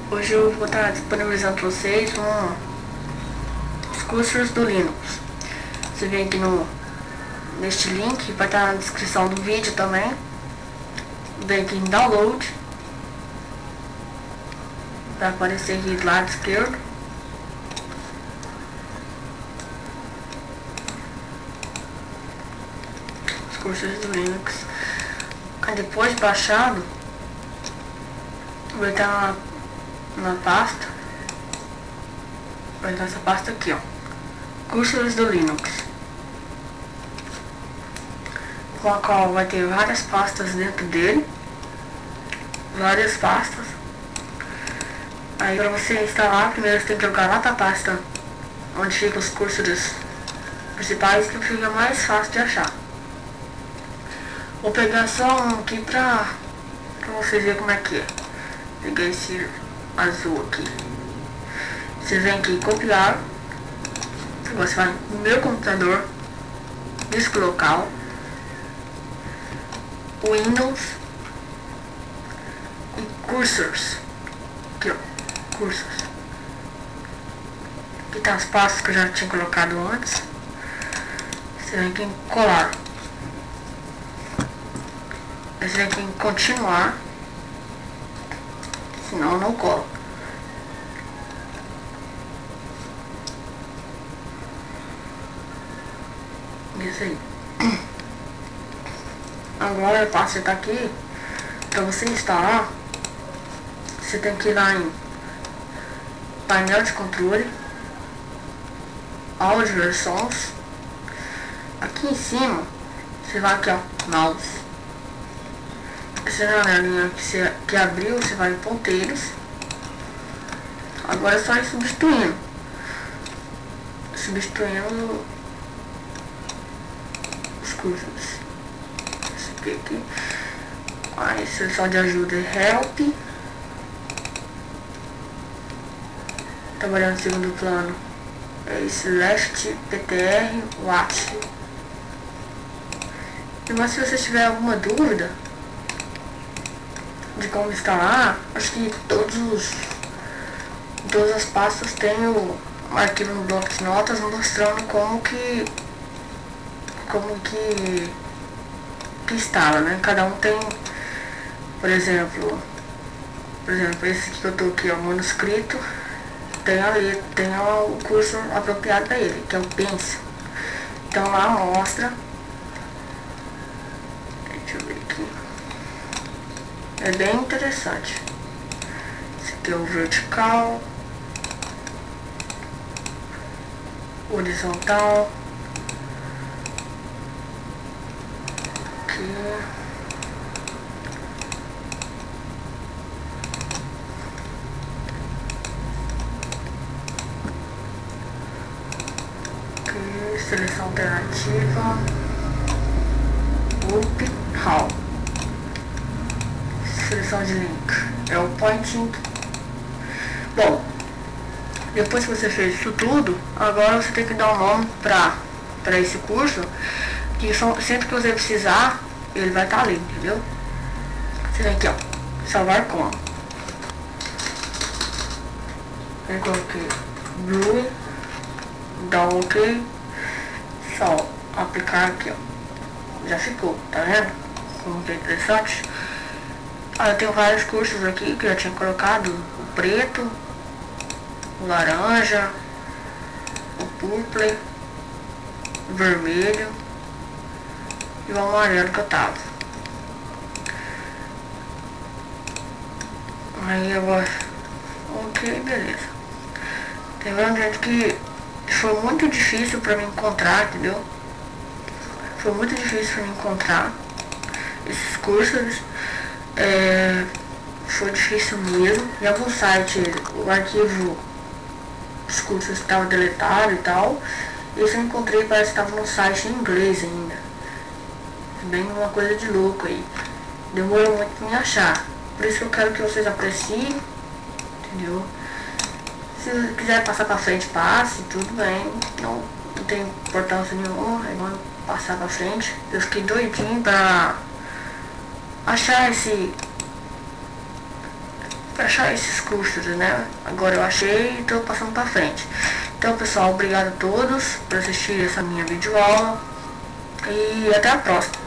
Hoje eu vou estar disponibilizando para vocês os cursos do Linux. Você vem aqui neste link, vai estar na descrição do vídeo também. Vem aqui em download, vai aparecer aqui do lado esquerdo. Os cursos do Linux. Aí depois de baixado, vai estar na pasta, vai estar essa pasta aqui, ó, cursos do Linux, com a qual vai ter várias pastas dentro dele, várias pastas. Aí para você instalar, primeiro você tem que jogar lá pra pasta onde ficam os cursos principais, que fica mais fácil de achar. Vou pegar só um aqui pra vocês verem como é que é. Peguei esse azul aqui. Você vem aqui em copiar. Você vai no meu computador, disco local, Windows e cursors. Aqui, ó, cursors. Aqui tá as pastas que eu já tinha colocado antes. Você vem aqui em colar. Aí você vem aqui em continuar. Senão não cola. Isso aí. Agora eu passo tá aqui. Pra você instalar, você tem que ir lá em painel de controle, áudio e sons. Aqui em cima você vai aqui, ó, mouse. Essa janelinha que abriu, você vai em ponteiros. Agora é só ir substituindo os cursos. Esse aqui. Aí sessão de ajuda é help. Trabalhando no segundo plano é slash ptr watch. Mas se você tiver alguma dúvida de como instalar, acho que todas as pastas tem um arquivo no bloco de notas mostrando como que instala, né? Cada um tem, por exemplo, esse que eu tô aqui, ó, manuscrito, tem o curso apropriado a ele, que é o Pencil. Então lá mostra. Deixa eu ver aqui. É bem interessante. Esse aqui é o vertical, horizontal, aqui, seleção alternativa, up, how. Seleção de link é o pointing. Bom, depois que você fez isso tudo, agora você tem que dar um nome para esse curso, que sempre que você precisar, ele vai estar ali, entendeu? Você vem aqui, ó, salvar como. Eu coloquei blue, dá um ok, só aplicar aqui, ó, já ficou, tá vendo? Como que é interessante. Eu tenho vários cursos aqui que eu já tinha colocado: o preto, o laranja, o purple, o vermelho e o amarelo que eu tava. Aí agora, ok, beleza. Tem vendo, gente, que foi muito difícil pra me encontrar, entendeu? Foi muito difícil pra me encontrar esses cursos. Foi difícil mesmo. Em algum site o arquivo, os cursos estavam deletados e tal. E esse eu encontrei, parece que estava no site em inglês ainda. Bem uma coisa de louco aí. Demorou muito pra me achar. Por isso que eu quero que vocês apreciem, entendeu? Se quiser passar pra frente, passe, tudo bem. Não tem importância nenhuma, é bom passar pra frente. Eu fiquei doidinho pra achar achar esses cursos, né? Agora eu achei e estou passando para frente. Então, pessoal, obrigado a todos por assistir essa minha videoaula e até a próxima.